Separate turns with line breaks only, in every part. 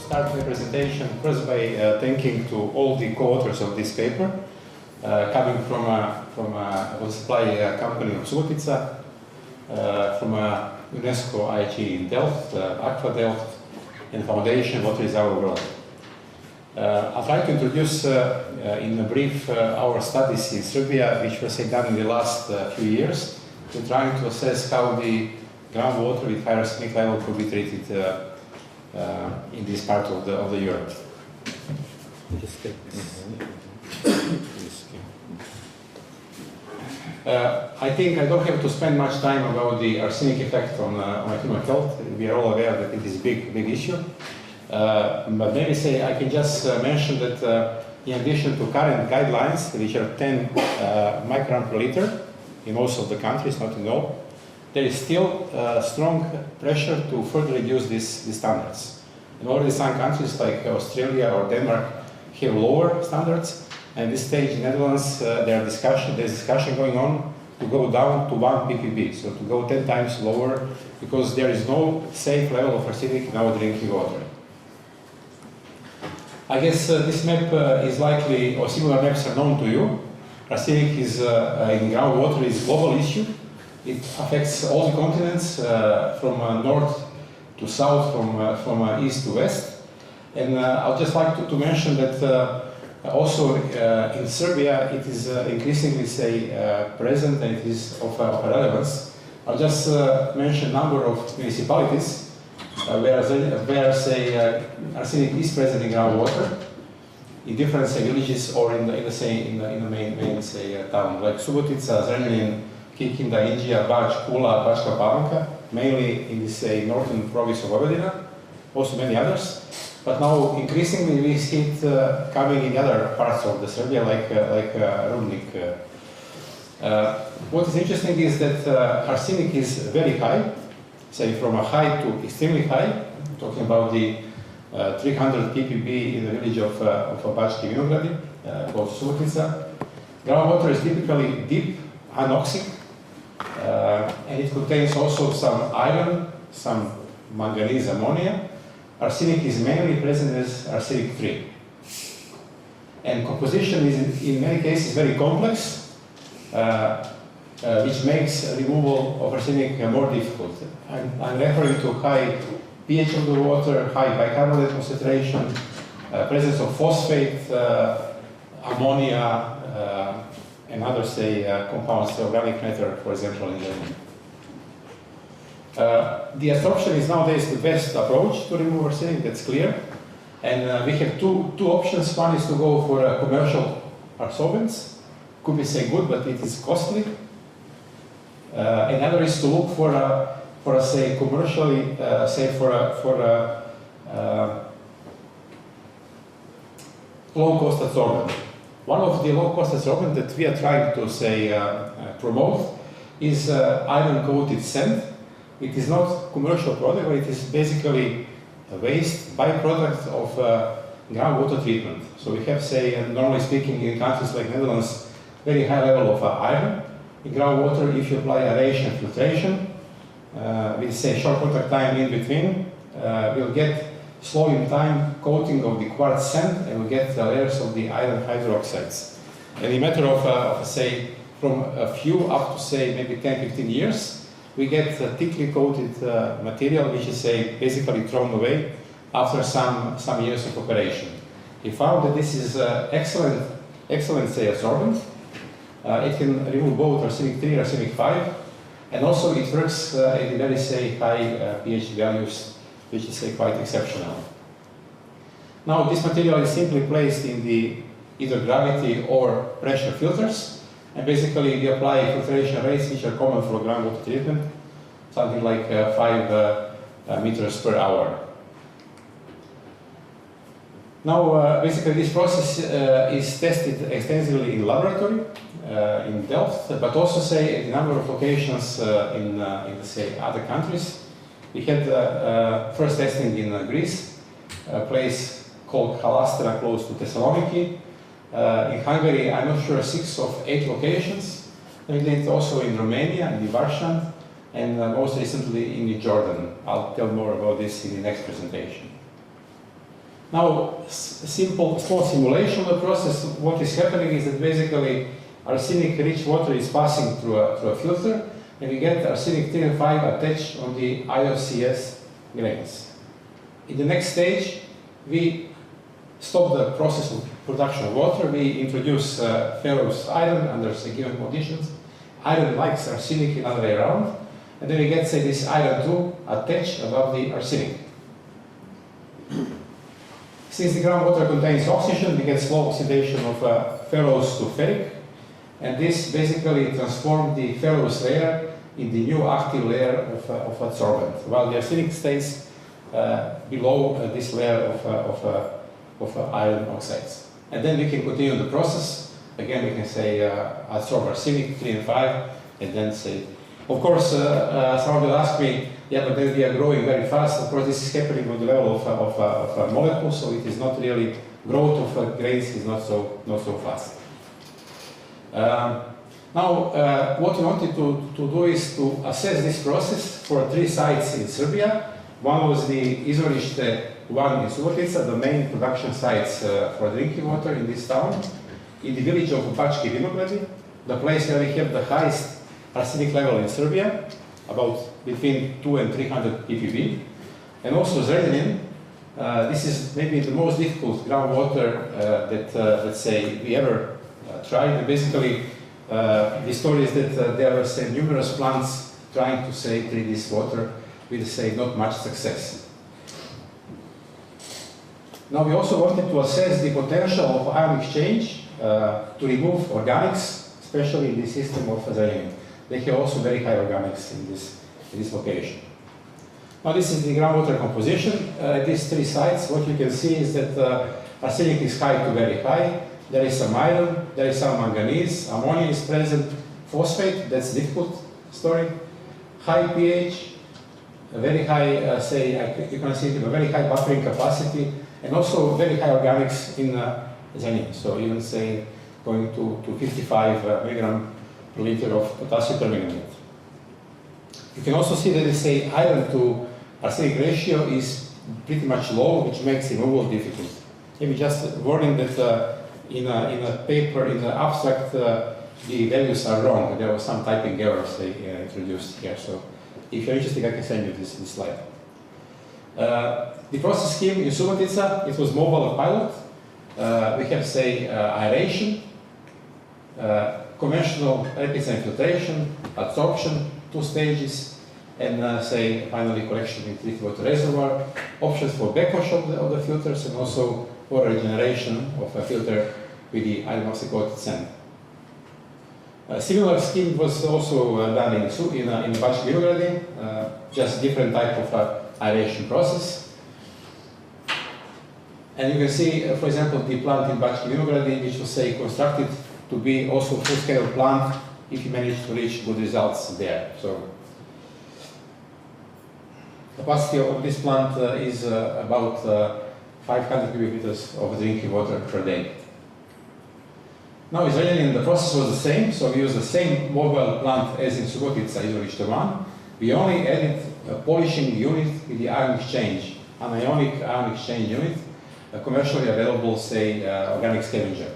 to start my presentation first by thanking to all the co-authors of this paper, coming from a water supply company of Subotica, from a UNESCO IHE in Delft, Aqua Delft, and Foundation Water is Our World. I'll try to introduce in a brief our studies in Serbia, which were done in the last few years. We're trying to assess how the groundwater with higher arsenic level could be treated in this part of the Europe. Just take this. I think I don't have to spend much time about the arsenic effect on human health. We are all aware that it is a big issue. But maybe I can just mention that in addition to current guidelines, which are 10 microgram per liter in most of the countries, not in all, there is still strong pressure to further reduce these standards. And already some countries like Australia or Denmark have lower standards. And at this stage in Netherlands, there's discussion going on to go down to 1 ppb, so to go 10 times lower, because there is no safe level of arsenic in our drinking water. I guess this map is likely, or similar maps are known to you. Arsenic is in groundwater is a global issue. It affects all the continents, from north to south, from east to west. And I'd just like to mention that also in Serbia it is increasingly present, and it is of relevance. I'll just mention a number of municipalities where arsenic is present in groundwater, in different villages or in the main town, like Subotica, Zrenjanin, Kikinda, Inđija, Bač, Kula, Bačka Palanka, mainly in this northern province of Vojvodina, also many others. But now increasingly we see it coming in other parts of the Serbia, like Rudnik. What is interesting is that arsenic is very high, say from a high to extremely high, talking about the 300 ppb in the village of Bački Vinogradi, called Subotica. Groundwater is typically deep, anoxic, and it contains also some iron, some manganese, ammonia. Arsenic is mainly present as arsenic-3. And composition is in many cases very complex, which makes removal of arsenic more difficult. I'm referring to high pH of the water, high bicarbonate concentration, presence of phosphate, ammonia, and other compounds, organic matter, for example, in the the absorption is nowadays the best approach to remove arsenic, that's clear. And we have two options. One is to go for commercial absorbents. Could be good, but it is costly. Another is to look for a commercially, low-cost absorbent. One of the low-cost absorbents that we are trying to promote is iron-coated sand. It is not commercial product, but it is basically a waste byproduct of groundwater treatment. So we have, normally speaking, in countries like Netherlands, very high level of iron in groundwater. If you apply aeration and filtration, with short contact time in between, we'll get slow in time coating of the quartz sand, and we'll get the layers of the iron hydroxides. And in a matter of, from a few up to maybe 10-15 years, we get a thickly coated material, which is basically thrown away after some years of operation. We found that this is excellent absorbent. It can remove both arsenic-3 and arsenic-5, and also it works at very high pH values, which is quite exceptional. Now this material is simply placed in the either gravity or pressure filters. And basically, we apply filtration rates which are common for groundwater treatment, something like 5 meters per hour. Now, basically, this process is tested extensively in laboratory in Delft, but also at a number of locations in other countries. We had first testing in Greece, a place called Kalastra, close to Thessaloniki. In Hungary, I'm not sure, 6 of 8 locations. We did also in Romania, in the Varshan, and most recently in Jordan. I'll tell more about this in the next presentation. Now, small simulation of the process. What is happening is that basically arsenic-rich water is passing through a filter, and we get arsenic 3 and 5 attached on the IOCS grains. In the next stage, we stop the process of production of water. We introduce ferrous iron under given conditions. Iron likes arsenic in other way around, and then we get, say, this iron 2 attached above the arsenic. Since the groundwater contains oxygen, we get slow oxidation of ferrous to ferric, and this basically transforms the ferrous layer in the new active layer of adsorbent, while the arsenic stays below this layer of iron oxides. And then we can continue the process. Again, we can say adsorb arsenic 3 and 5, and then say, of course, someone will ask me, yeah, but then we are growing very fast. Of course, this is happening on the level of molecules, so it is not really growth of grains is not so fast. Now, what we wanted to do is to assess this process for 3 sites in Serbia. One was the izvorište 1 in Subotica, the main production sites for drinking water in this town. In the village of Bački Vinogradi, the place where we have the highest arsenic level in Serbia, about between 200 and 300 ppb. And also Zrenjanin, this is maybe the most difficult groundwater that, let's say, we ever tried. And basically, the story is that there were, say, numerous plants trying to, say, treat this water with, say, not much success. Now, we also wanted to assess the potential of ion exchange to remove organics, especially in the system of Zrenjanin. They have also very high organics in this location. Now, this is the groundwater composition. At these 3 sites, what you can see is that arsenic is high to very high. There is some iron, there is some manganese, ammonia is present, phosphate, that's a difficult story. High pH, a very high, you can see a very high buffering capacity, and also very high organics in Zrenjanin. So even say going to 55 milligram per liter of potassium permanganate. You can also see that they say iron to arsenic ratio is pretty much low, which makes removal difficult. Maybe just warning that in a paper, in the abstract, the values are wrong. There was some typing errors they introduced here. So if you're interested, I can send you this slide. The process scheme in Subotica, it was mobile pilot. We have, say, aeration, conventional rapid filtration, adsorption, 2 stages, and say finally collection in treated water reservoir, options for backwash of the filters, and also for regeneration of a filter with the iron oxycoated sand. A similar scheme was also done in Bački Vinogradi, just different type of aeration process. And you can see, for example, the plant in Bački Vinogradi, which was, say, constructed to be also a full-scale plant if you manage to reach good results there. So, capacity of this plant is about 500 cubic meters of drinking water per day. Now in Zrenjanin, the process was the same, so we used the same mobile plant as in Subotica, izvorište 1. We only added a polishing unit with the ion exchange, an ionic ion exchange unit, a commercially available, say, organic scavenger.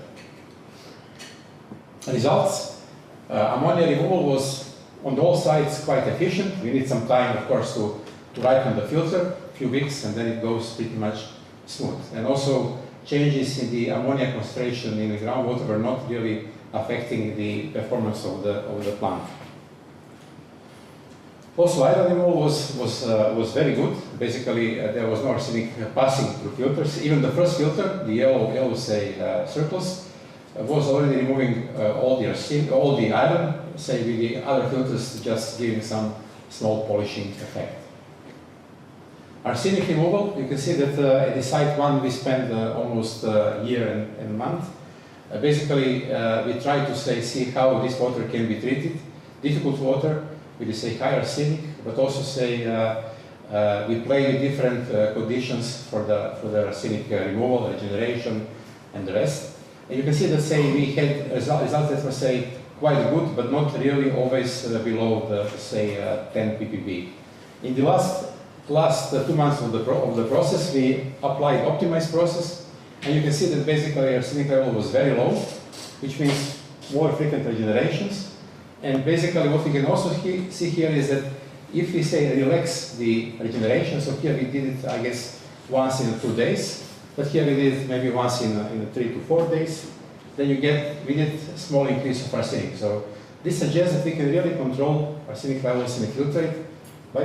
Results, ammonia removal was on all sides quite efficient. We need some time, of course, to ripen the filter, a few weeks, and then it goes pretty much smooth. And also, changes in the ammonia concentration in the groundwater were not really affecting the performance of the plant. Also, iron removal was very good. Basically, there was no arsenic passing through filters. Even the first filter, the yellow say, circles, was already removing all the iron, say, with the other filters just giving some small polishing effect. Arsenic removal, you can see that at the site 1 we spent almost a year and a month. Basically, we tried to see how this water can be treated. Difficult water with, say, high arsenic, but also, say, we play with different conditions for the arsenic removal, regeneration, and the rest. And you can see that, say, we had results that were, say, quite good, but not really always below the, say, 10 ppb. In the last last 2 months of the process, we applied optimized process, and you can see that basically arsenic level was very low, which means more frequent regenerations. And basically what we can also see here is that if we say relax the regeneration, so here we did it, I guess, once in 2 days, but here we did it maybe once in 3 to 4 days, then we get a small increase of arsenic. So this suggests that we can really control arsenic levels in the filtrate by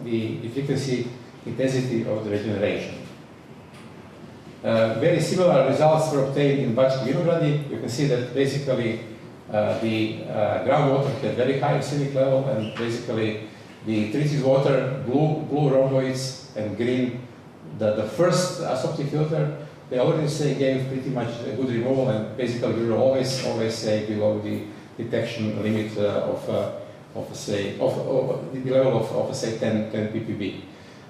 the frequency intensity of the regeneration. Very similar results were obtained in Bački Vinogradi. You can see that basically the groundwater had very high arsenic level, and basically the treated water, blue rhomboids and green, the first aseptic filter, they already say gave pretty much a good removal, and basically we will always say below the detection limit of the level of say 10 ppb.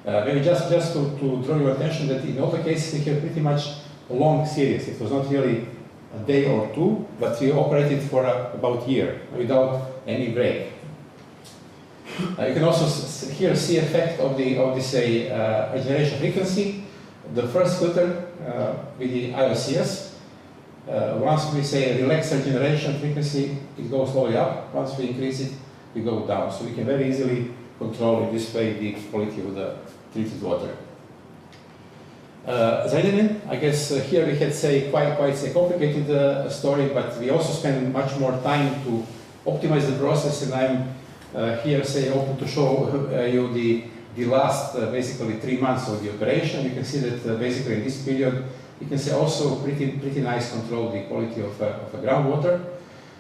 Maybe just to draw your attention that in all the cases we have pretty much a long series. It was not really a day or two, but we operated for about a year without any break. You can also here see effect of the regeneration frequency. The first filter with the IOCS, once we say relax regeneration frequency, it goes slowly up. Once we increase it, we go down. So we can very easily control in this way the quality of the treated water. Zrenjanin, I guess here we had quite a complicated story, but we also spend much more time to optimize the process, and I'm here open to show you the last basically 3 months of the operation. You can see that basically in this period you can say also pretty nice control the quality of groundwater.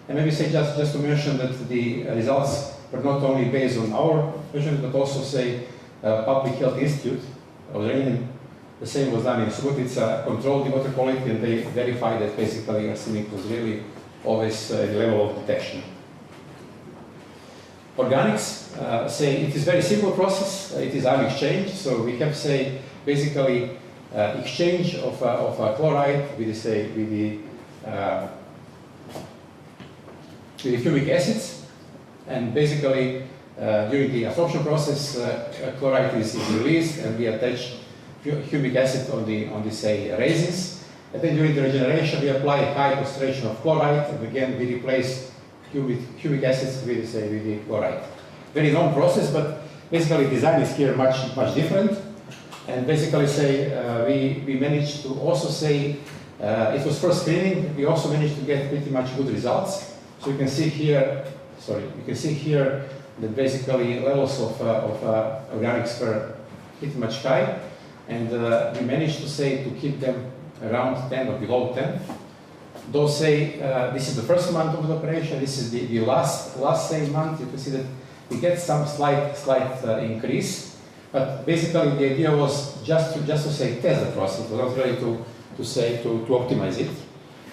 And maybe just to mention that the results were not only based on our measurements, but also Public Health Institute of Zrenjanin. The same was done in Subotica, controlled the water quality, and they verified that basically arsenic was really always the level of detection. Organics, it is very simple process. It is ion exchange. So we have basically exchange of chloride with the humic acids, and basically during the absorption process, chloride is released, and we attach humic acid on the resins. And then during the regeneration, we apply a high concentration of chloride, and again we replace humic acids with the chloride. Very long process, but basically design is here much different. And basically we managed to also it was first screening. We also managed to get pretty much good results. So you can see here, that basically levels of organics were pretty much high, and we managed to keep them around 10 or below 10. Though this is the first month of the operation, this is the last month. You can see that we get some slight increase, but basically the idea was just to test the process, not really to optimize it.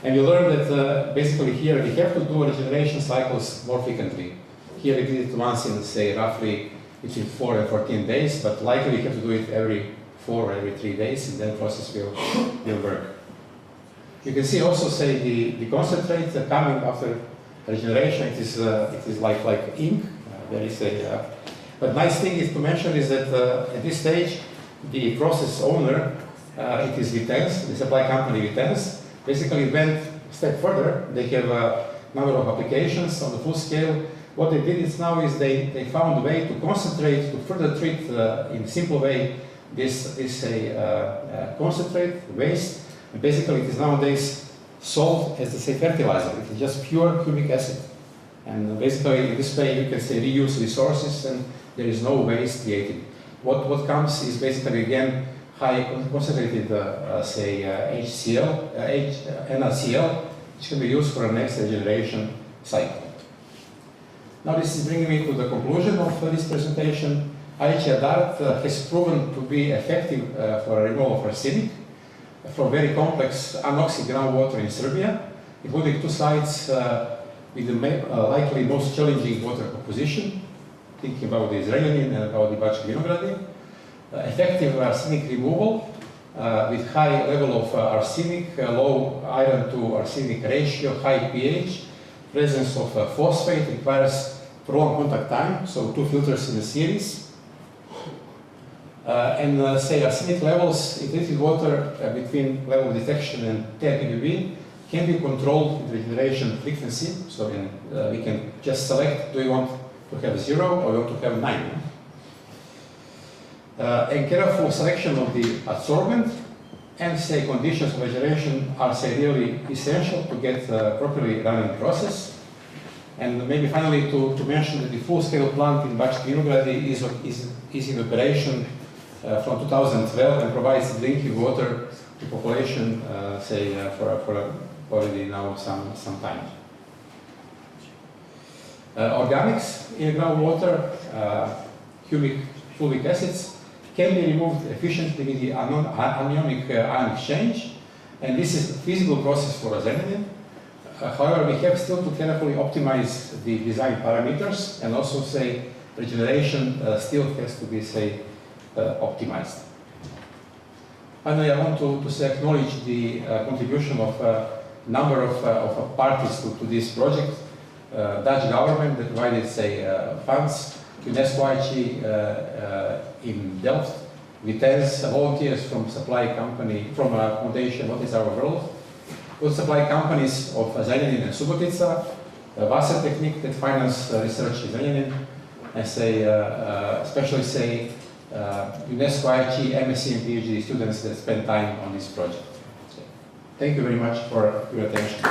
And we learned that basically here we have to do regeneration cycles more frequently. Here we did it once in roughly between 4 and 14 days, but likely we have to do it every 4 or every 3 days, and then the process will work. You can see also the concentrate coming after regeneration. It is like ink. But nice thing is to mention is that at this stage the process owner, it is Vitens, the supply company Vitens, basically went a step further. They have a number of applications on the full scale. What they did now is they found a way to concentrate, to further treat in a simple way this concentrate, waste. And basically it is nowadays sold as fertilizer. It is just pure humic acid. And basically in this way you can reuse resources, and there is no waste created. What comes is basically again high concentrated NaCl, which can be used for the next regeneration cycle. Now this is bringing me to the conclusion of this presentation. ADART has proven to be effective for removal of arsenic from very complex anoxic groundwater in Serbia, including 2 sites with the likely most challenging water composition, thinking about the Zrenjanin and about the Bački Vinogradi. Effective arsenic removal with high level of arsenic, low iron to arsenic ratio, high pH, presence of phosphate requires prolonged contact time, so 2 filters in a series. and say arsenic levels in treated water between level of detection and 10 ppb can be controlled with regeneration frequency. So we can just select, do you want to have 0 or you want to have 9? And careful selection of the adsorbent and say conditions of regeneration are say really essential to get properly running process. And maybe finally to mention that the full-scale plant in Bački Vinogradi is in operation from 2012 and provides drinking water to population say for already now some time. Organics in groundwater, fulvic acids, can be removed efficiently with the anionic ion exchange, and this is a feasible process for aziridine. However, we have still to carefully optimize the design parameters, and also say regeneration still has to be say optimized. Finally, I want to say acknowledge the contribution of a number of parties to this project. Dutch government that provided say funds, UNESCO in Delft, Vitesse, volunteers from supply company, from a foundation, What is Our World, good supply companies of Zrenjanin and Subotica, Wasser Technique that finance research in Zrenjanin, and say, especially say, UNESCO IHE, MSc and PhD students that spend time on this project. So, thank you very much for your attention.